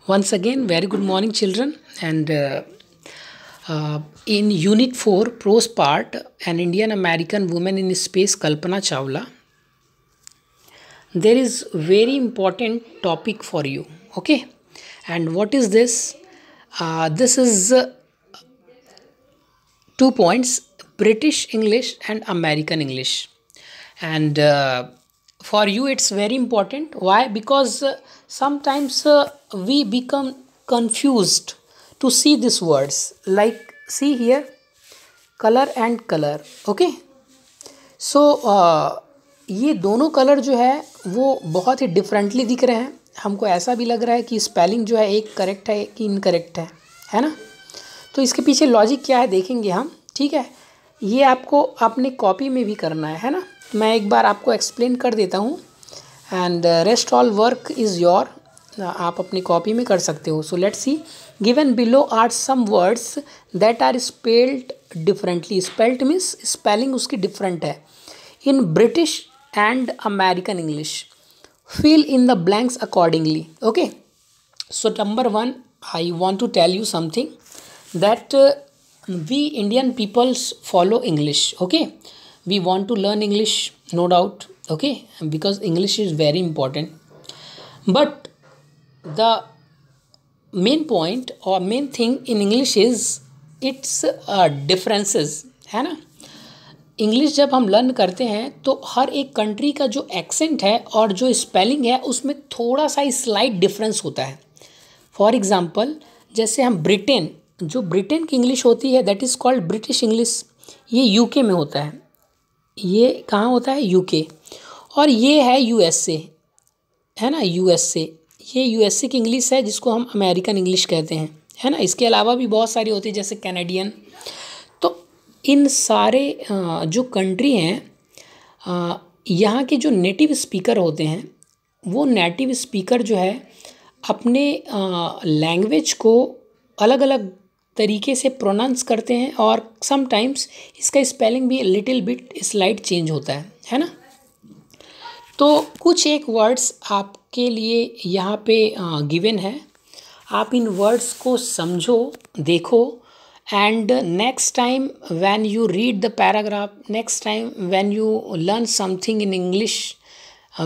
Once again, very good morning, children. And in Unit 4, prose part, an Indian American woman in space, Kalpana Chawla, there is very important topic for you. Okay, and what is this? This is 2 points: British English and American English. And for you, it's very important. Why? Because sometimes we become confused to see these words. Like, see here, color and color. Okay, सो ये दोनों colour जो है वो बहुत ही differently दिख रहे हैं. हमको ऐसा भी लग रहा है कि स्पेलिंग जो है एक करेक्ट है कि इनकरेक्ट है ना. तो इसके पीछे लॉजिक क्या है देखेंगे हम. ठीक है, ये आपको अपने कॉपी में भी करना है ना. मैं एक बार आपको एक्सप्लेन कर देता हूँ and rest all work is your. आप अपनी कॉपी में कर सकते हो. So let's see. Given below are some words that are spelled differently. Spelled means spelling उसकी डिफरेंट है. In British and American English, fill in the blanks accordingly. Okay, so number one, I want to tell you something that we Indian peoples follow English. Okay, we want to learn English, no doubt. Okay, because English is very important, but the main point or main thing in English is its differences, है ना. English जब हम learn करते हैं तो हर एक country का जो एक्सेंट है और जो स्पेलिंग है उसमें थोड़ा सा स्लाइट डिफरेंस होता है. फॉर एग्जांपल, जैसे हम जो ब्रिटेन की इंग्लिश होती है that is called British English. ये यूके में होता है. ये कहाँ होता है? यूके. और ये है यूएसए, है ना. यूएसए, ये यूएसए की इंग्लिश है जिसको हम अमेरिकन इंग्लिश कहते हैं, है ना. इसके अलावा भी बहुत सारी होती है जैसे कैनेडियन. इन सारे जो कंट्री हैं, यहाँ के जो नेटिव स्पीकर होते हैं वो नेटिव स्पीकर जो है अपने लैंग्वेज को अलग अलग तरीके से प्रोनाउंस करते हैं और समटाइम्स इसका स्पेलिंग भी लिटिल बिट स्लाइट चेंज होता है ना. तो कुछ एक वर्ड्स आपके लिए यहाँ पे गिवन है. आप इन वर्ड्स को समझो, देखो. And next time when you read the paragraph, next time when you learn something in English,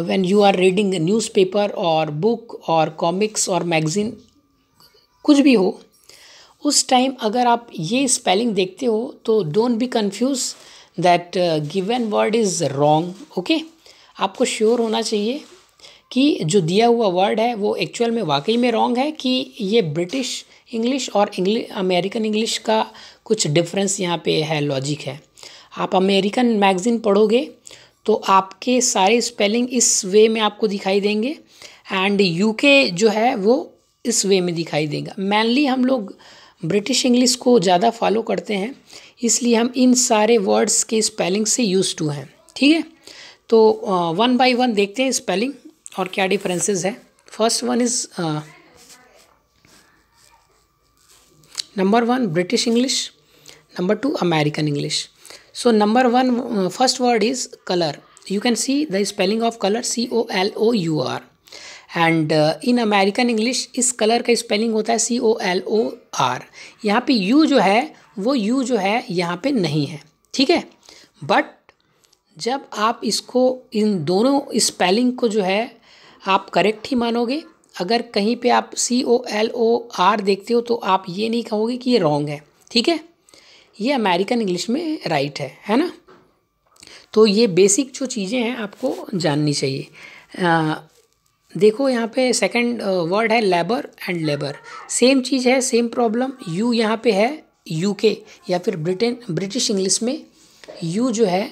when you are reading a newspaper or book or comics or magazine, कुछ भी हो, उस टाइम अगर आप ये स्पेलिंग देखते हो तो don't be confuse that given word is wrong. Okay, आपको श्योर होना चाहिए कि जो दिया हुआ वर्ड है वो एक्चुअल में वाकई में रॉन्ग है कि ये ब्रिटिश इंग्लिश और अमेरिकन इंग्लिश का कुछ डिफरेंस यहाँ पे है, लॉजिक है. आप अमेरिकन मैगज़ीन पढ़ोगे तो आपके सारे स्पेलिंग इस वे में आपको दिखाई देंगे एंड यूके जो है वो इस वे में दिखाई देगा. मेनली हम लोग ब्रिटिश इंग्लिश को ज़्यादा फॉलो करते हैं, इसलिए हम इन सारे वर्ड्स के स्पेलिंग से यूज टू हैं. ठीक है, तो वन बाय वन देखते हैं स्पेलिंग और क्या डिफरेंसेस है. First one is number 1 British English, number 2 American English. So number 1, first word is color. You can see the spelling of color COLOUR and in American English इस colour का spelling होता है COLOR. यहाँ पे U जो है वो U जो है यहाँ पे नहीं है. ठीक है, बट जब आप इसको इन दोनों स्पेलिंग को जो है आप करेक्ट ही मानोगे. अगर कहीं पे आप COLOR देखते हो तो आप ये नहीं कहोगे कि ये रॉन्ग है. ठीक है, ये अमेरिकन इंग्लिश में राइट है ना. तो ये बेसिक जो चीज़ें हैं आपको जाननी चाहिए. देखो यहाँ पे सेकंड वर्ड है लेबर एंड लेबर. सेम चीज़ है, सेम प्रॉब्लम. यू यहाँ पे है यूके या फिर ब्रिटिश इंग्लिश में यू जो है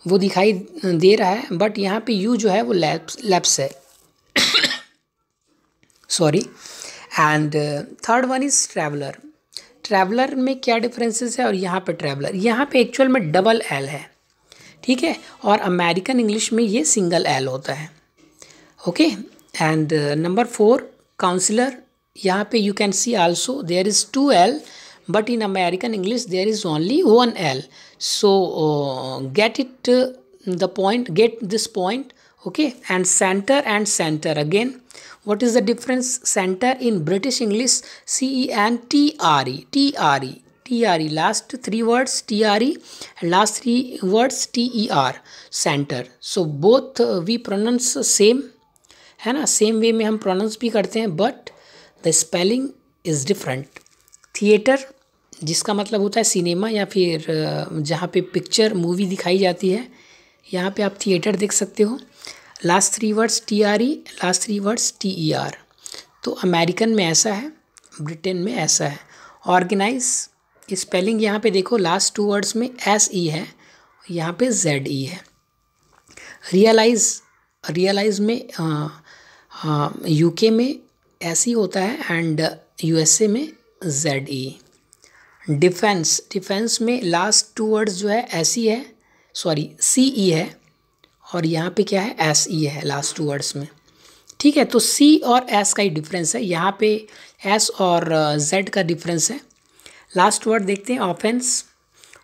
वो दिखाई दे रहा है, बट यहाँ पे यू जो है वो लैप्स है. Sorry. And third one is traveller. Traveller में क्या डिफरेंसेस है और यहाँ पे ट्रैवलर, यहाँ पे एक्चुअल में डबल एल है. ठीक है, और अमेरिकन इंग्लिश में ये सिंगल एल होता है. Okay, and number 4 counsellor. यहाँ पे you can see also there is 2 L, but in American English there is only 1 L. So get this point. Okay, and center again. What is the difference? Center in British English, CENTRE, last three words TRE and last three words TER, center. So both we pronounce same, है ना, same way में हम pronounce भी करते हैं, but the spelling is different. Theatre, जिसका मतलब होता है सिनेमा या फिर जहाँ पे पिक्चर मूवी दिखाई जाती है, यहाँ पे आप थिएटर देख सकते हो. Last three words TRE, last three words TER. तो अमेरिकन में ऐसा है, ब्रिटेन में ऐसा है. ऑर्गेनाइज, स्पेलिंग यहाँ पे देखो, लास्ट टू वर्ड्स में SE है, यहाँ पे ZE है. रियलाइज में UK में SE होता है एंड USA में ZE. डिफेंस में लास्ट टू वर्ड्स जो है SE है, सॉरी CE है, और यहाँ पे क्या है SE है लास्ट टू वर्ड्स में. ठीक है, तो C और S का ही डिफरेंस है, यहाँ पे S और Z का डिफरेंस है. लास्ट वर्ड देखते हैं, ऑफेंस.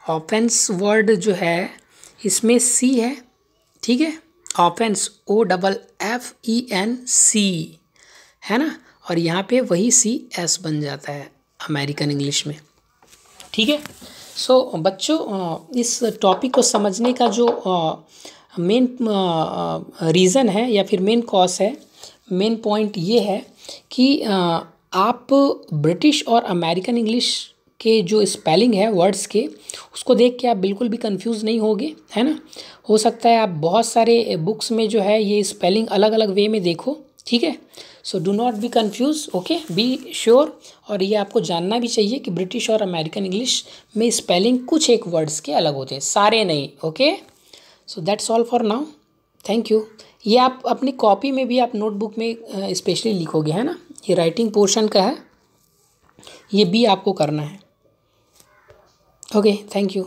ऑफेंस वर्ड जो है इसमें C है. ठीक है, ऑफेंस OFFENC है ना, और यहाँ पे वही CS बन जाता है अमेरिकन इंग्लिश में. ठीक है, सो बच्चों इस टॉपिक को समझने का जो मेन रीज़न है या फिर मेन कॉज है, मेन पॉइंट ये है कि आप ब्रिटिश और अमेरिकन इंग्लिश के जो स्पेलिंग है वर्ड्स के, उसको देख के आप बिल्कुल भी कंफ्यूज नहीं होगे, है ना. हो सकता है आप बहुत सारे बुक्स में जो है ये स्पेलिंग अलग अलग वे में देखो. ठीक है, so do not be confuse, okay, be sure. और ये आपको जानना भी चाहिए कि ब्रिटिश और अमेरिकन इंग्लिश में स्पेलिंग कुछ एक वर्ड्स के अलग होते हैं, सारे नहीं. Okay, so that's all for now, thank you. ये आप अपनी कॉपी में भी आप नोटबुक में स्पेशली लिखोगे, है ना. ये राइटिंग पोर्शन का है, ये भी आपको करना है. Okay, thank you.